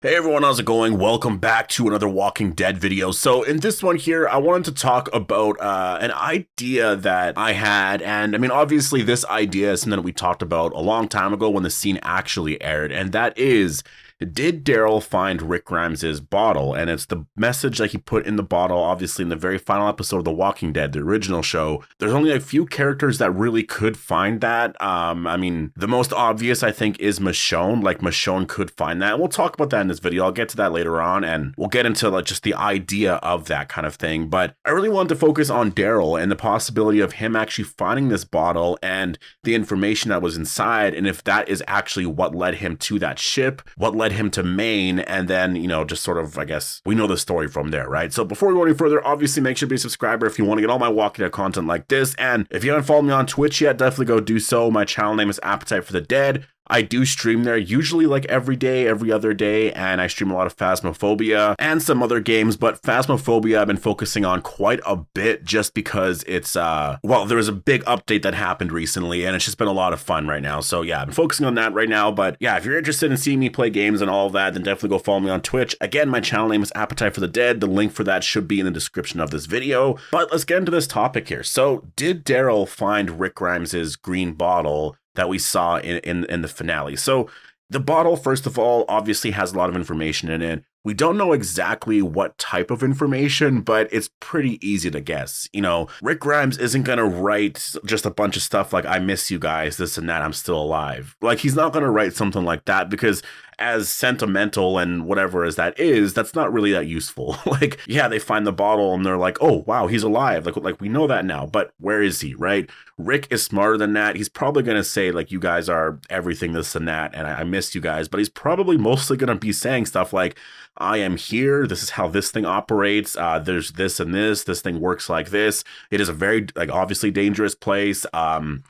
Hey everyone, how's it going? Welcome back to another Walking Dead video. So in this one here, I wanted to talk about an idea that I had. And I mean, obviously this idea is something that we talked about a long time ago when the scene actually aired. And that is, did Daryl find Rick Grimes' bottle? And it's the message that he put in the bottle, obviously in the very final episode of The Walking Dead, the original show. There's only a few characters that really could find that. I mean, the most obvious, I think, is Michonne. Like, Michonne could find that. And we'll talk about that in this video. I'll get to that later on, and we'll get into like just the idea of that kind of thing. But I really wanted to focus on Daryl and the possibility of him actually finding this bottle and the information that was inside, and if that is actually what led him to that ship, what led him to Maine, and then, you know, just sort of, I guess, we know the story from there, right? So before we go any further, obviously make sure to be a subscriber if you want to get all my Walking Dead content like this, and if you haven't followed me on Twitch yet, definitely go do so. My channel name is Appetite for the Dead. I do stream there, usually like every day, every other day, and I stream a lot of Phasmophobia and some other games, but Phasmophobia I've been focusing on quite a bit just because it's, well, there was a big update that happened recently, and it's just been a lot of fun right now. So yeah, I've been focusing on that right now, but yeah, if you're interested in seeing me play games and all of that, then definitely go follow me on Twitch. Again, my channel name is Appetite for the Dead. The link for that should be in the description of this video, but let's get into this topic here. So did Daryl find Rick Grimes' green bottle that we saw in the finale? So the bottle, first of all, obviously has a lot of information in it. We don't know exactly what type of information, but it's pretty easy to guess. You know, Rick Grimes isn't going to write just a bunch of stuff like, I miss you guys, this and that, I'm still alive. Like, he's not going to write something like that because as sentimental and whatever as that is, that's not really that useful. Like, yeah, they find the bottle and they're like, oh, wow, he's alive. Like we know that now, but where is he, right? Rick is smarter than that. He's probably going to say, like, you guys are everything, this and that, and I miss you guys. But he's probably mostly going to be saying stuff like, I am here. This is how this thing operates. There's this and this. This thing works like this. It is a very, like, obviously dangerous place.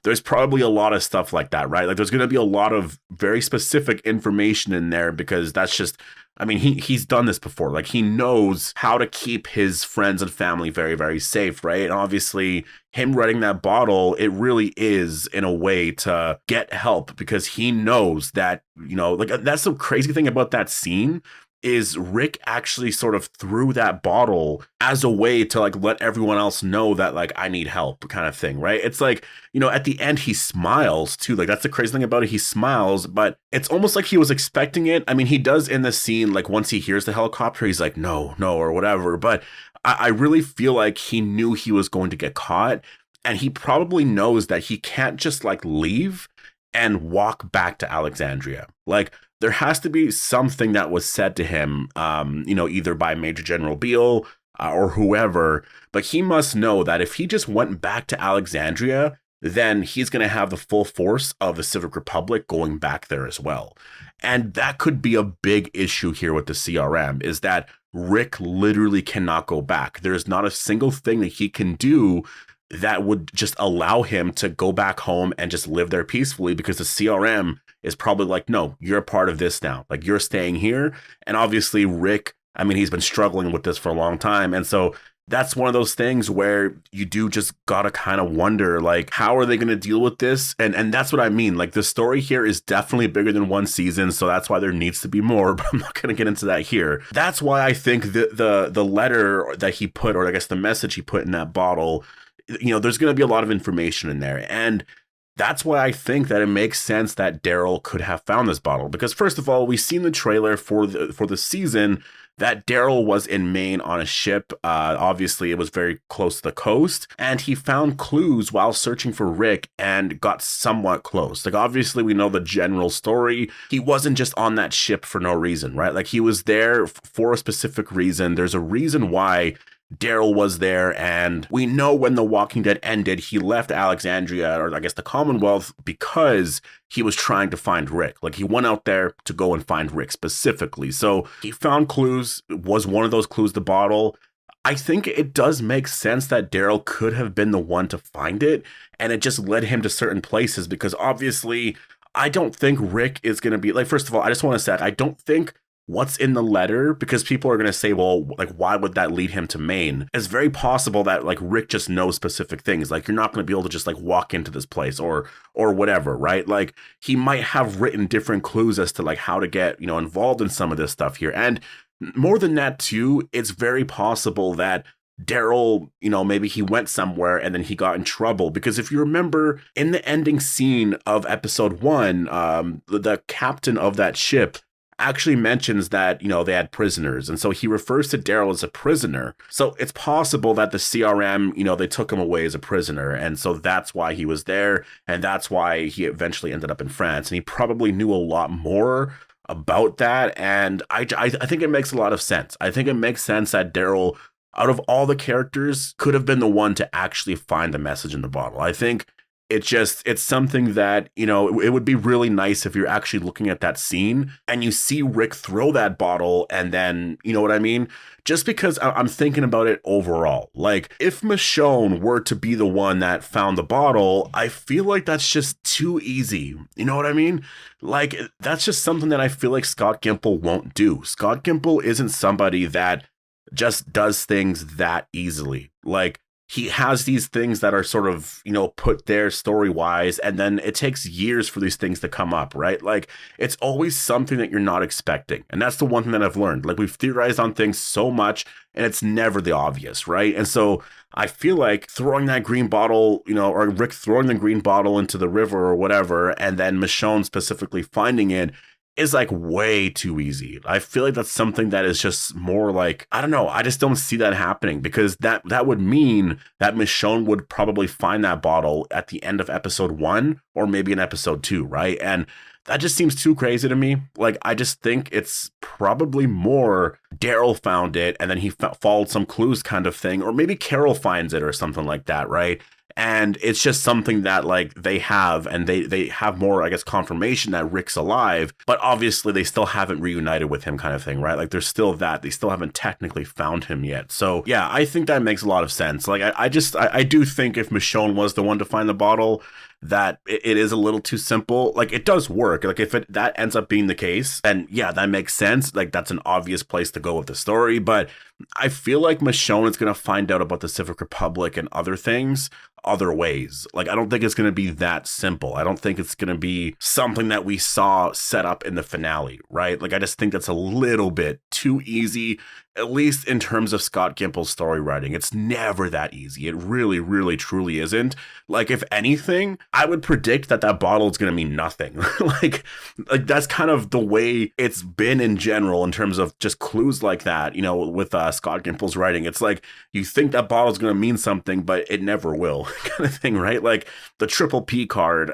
There's probably a lot of stuff like that, right? Like, there's going to be a lot of very specific information in there because that's just, I mean, he's done this before. Like, he knows how to keep his friends and family very, very safe, right? And obviously, him writing that bottle, it really is in a way to get help because he knows that, you know, like, that's the crazy thing about that scene is Rick actually sort of threw that bottle as a way to like let everyone else know that like I need help kind of thing, right? It's like, you know, at the end he smiles too. Like, that's the crazy thing about it. He smiles, but it's almost like he was expecting it. I mean, he does in the scene, like once he hears the helicopter, he's like, no, or whatever. But I really feel like he knew he was going to get caught, and he probably knows that he can't just like leave and walk back to Alexandria. Like, there has to be something that was said to him, you know, either by Major General Beale or whoever, but he must know that if he just went back to Alexandria, then he's going to have the full force of the Civic Republic going back there as well. And that could be a big issue here with the CRM, is that Rick literally cannot go back. There's not a single thing that he can do that would just allow him to go back home and just live there peacefully, because the CRM is probably like, no, you're a part of this now. Like, you're staying here. And obviously Rick, I mean, he's been struggling with this for a long time. And so that's one of those things where you do just gotta kind of wonder, like, how are they going to deal with this? And that's what I mean. Like, the story here is definitely bigger than one season, so that's why there needs to be more, but I'm not going to get into that here. That's why I think the letter that he put, or I guess the message he put in that bottle, you know, there's going to be a lot of information in there. And that's why I think that it makes sense that Daryl could have found this bottle. Because first of all, we've seen the trailer for the season that Daryl was in Maine on a ship. Obviously, it was very close to the coast, and he found clues while searching for Rick and got somewhat close. Like, obviously, we know the general story. He wasn't just on that ship for no reason, right? Like, he was there for a specific reason. There's a reason why Daryl was there, and we know when The Walking Dead ended, he left Alexandria, or I guess the Commonwealth, because he was trying to find Rick. Like, he went out there to go and find Rick specifically. So he found clues. Was one of those clues the bottle? I think it does make sense that Daryl could have been the one to find it, and it just led him to certain places, because obviously I don't think Rick is going to be, like, first of all, I just want to say, I don't think what's in the letter, because people are going to say, well, like, why would that lead him to Maine? It's very possible that like Rick just knows specific things. Like, you're not going to be able to just like walk into this place or whatever, right? Like, he might have written different clues as to like how to get, involved in some of this stuff here. And more than that too, it's very possible that Daryl, maybe he went somewhere and then he got in trouble. Because if you remember in the ending scene of episode 1, the captain of that ship actually mentions that, they had prisoners. And so he refers to Daryl as a prisoner. So it's possible that the CRM, they took him away as a prisoner. And so that's why he was there. And that's why he eventually ended up in France. And he probably knew a lot more about that. And I think it makes a lot of sense. I think it makes sense that Daryl, out of all the characters, could have been the one to actually find the message in the bottle. I think it's something that, it would be really nice if you're actually looking at that scene and you see Rick throw that bottle and then, you know what I mean? Just because I'm thinking about it overall. Like, if Michonne were to be the one that found the bottle, I feel like that's just too easy. You know what I mean? Like, that's just something that I feel like Scott Gimple won't do. Scott Gimple isn't somebody that just does things that easily. Like, he has these things that are sort of, put there story-wise, and then it takes years for these things to come up, right? Like, it's always something that you're not expecting. And that's the one thing that I've learned. Like, we've theorized on things so much, and it's never the obvious, right? And so I feel like throwing that green bottle, or Rick throwing the green bottle into the river or whatever, and then Michonne specifically finding it, is like way too easy. I feel like that's something that is just more like, I don't know, I just don't see that happening, because that would mean that Michonne would probably find that bottle at the end of episode 1 or maybe in episode 2, right? And that just seems too crazy to me. Like, I just think it's probably more Daryl found it and then he followed some clues kind of thing, or maybe Carol finds it or something like that, right? And it's just something that like they have, and they have more, I guess, confirmation that Rick's alive, but obviously they still haven't reunited with him kind of thing, right? Like, there's still that, they still haven't technically found him yet. So yeah, I think that makes a lot of sense. Like, I do think if Michonne was the one to find the bottle, that it is a little too simple. Like, it does work. Like, if that ends up being the case, then yeah, that makes sense. Like, that's an obvious place to go with the story. But I feel like Michonne is going to find out about the Civic Republic and other things other ways. Like, I don't think it's going to be that simple. I don't think it's going to be something that we saw set up in the finale, right? Like, I just think that's a little bit too easy, at least in terms of Scott Gimple's story writing. It's never that easy. It really, really, truly isn't. Like, if anything, I would predict that bottle is going to mean nothing. like that's kind of the way it's been in general in terms of just clues like that, with Scott Gimple's writing. It's like, you think that bottle is going to mean something, but it never will, kind of thing, right? Like, the Triple P card,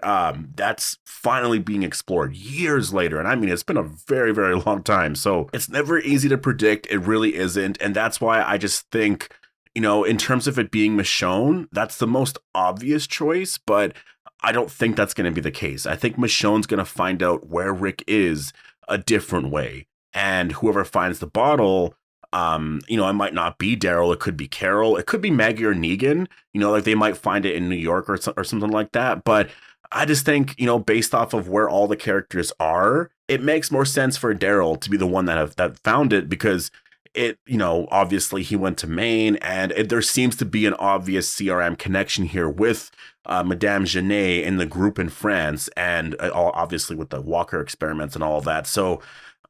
that's finally being explored years later. And I mean, it's been a very, very long time. So it's never easy to predict. It really isn't. And that's why I just think, in terms of it being Michonne, that's the most obvious choice, but I don't think that's going to be the case. I think Michonne's going to find out where Rick is a different way. And whoever finds the bottle, it might not be Daryl. It could be Carol. It could be Maggie or Negan. Like, they might find it in New York or something like that. But I just think, based off of where all the characters are, it makes more sense for Daryl to be the one that found it, because it, obviously he went to Maine, and there seems to be an obvious CRM connection here with Madame Genet and the group in France, and obviously with the Walker experiments and all of that. So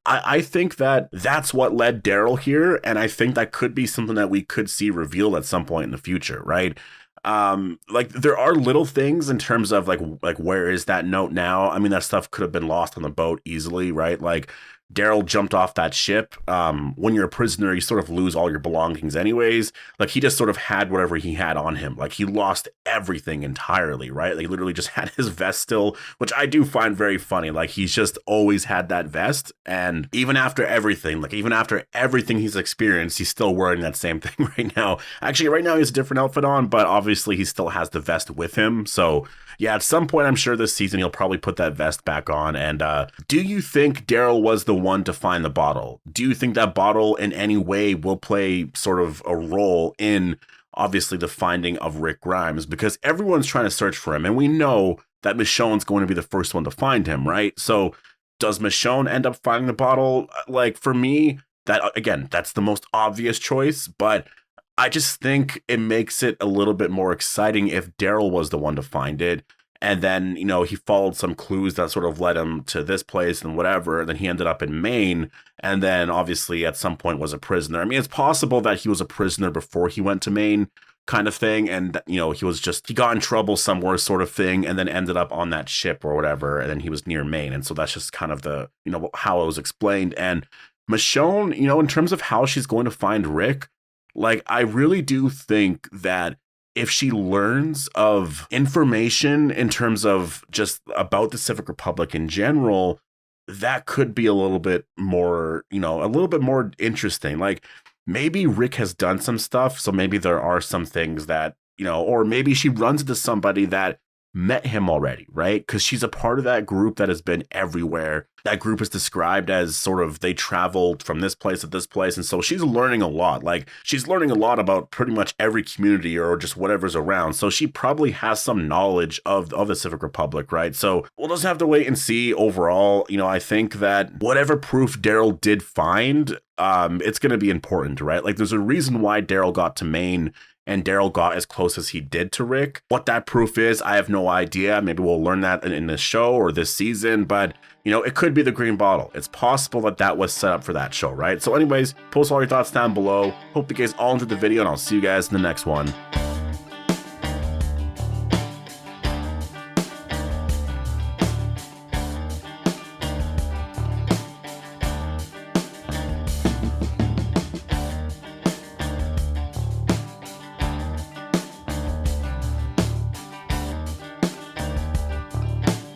I think that that's what led Daryl here, and I think that could be something that we could see revealed at some point in the future, right? Like, there are little things in terms of like where is that note now? I mean, that stuff could have been lost on the boat easily, right? Like, Daryl jumped off that ship. When you're a prisoner, you sort of lose all your belongings anyways. Like, he just sort of had whatever he had on him. Like, he lost everything entirely, right? Like, he literally just had his vest still, which I do find very funny. Like, he's just always had that vest. And even after everything, he's experienced, he's still wearing that same thing right now. Actually, right now he has a different outfit on, but obviously he still has the vest with him. So yeah, at some point, I'm sure this season, he'll probably put that vest back on. And do you think Daryl was the one to find the bottle? Do you think that bottle in any way will play sort of a role in, obviously, the finding of Rick Grimes? Because everyone's trying to search for him, and we know that Michonne's going to be the first one to find him, right? So Does Michonne end up finding the bottle? Like, for me, that, again, that's the most obvious choice, but I just think it makes it a little bit more exciting if Daryl was the one to find it. And then, you know, he followed some clues that sort of led him to this place and whatever. And then he ended up in Maine. And then obviously at some point was a prisoner. I mean, it's possible that he was a prisoner before he went to Maine, kind of thing. And, you know, he got in trouble somewhere, sort of thing, and then ended up on that ship or whatever. And then he was near Maine. And so that's just kind of the, you know, how it was explained. And Michonne, you know, in terms of how she's going to find Rick, like, I really do think that if she learns of information in terms of just about the Civic Republic in general, that could be a little bit more, you know, a little bit more interesting. Like, maybe Rick has done some stuff, so maybe there are some things that, you know, or maybe she runs into somebody that met him already, right? Because she's a part of that group that has been everywhere. That group is described as sort of, they traveled from this place to this place. And so she's learning a lot. Like, she's learning a lot about pretty much every community or just whatever's around. So she probably has some knowledge of the Civic Republic, right? So we'll just have to wait and see. Overall, you know, I think that whatever proof Daryl did find, it's going to be important, right? Like, there's a reason why Daryl got to Maine and Daryl got as close as he did to Rick. What that proof is, I have no idea. Maybe we'll learn that in this show or this season, but, you know, it could be the green bottle. It's possible that that was set up for that show, right? So anyways, post all your thoughts down below. Hope you guys all enjoyed the video, and I'll see you guys in the next one.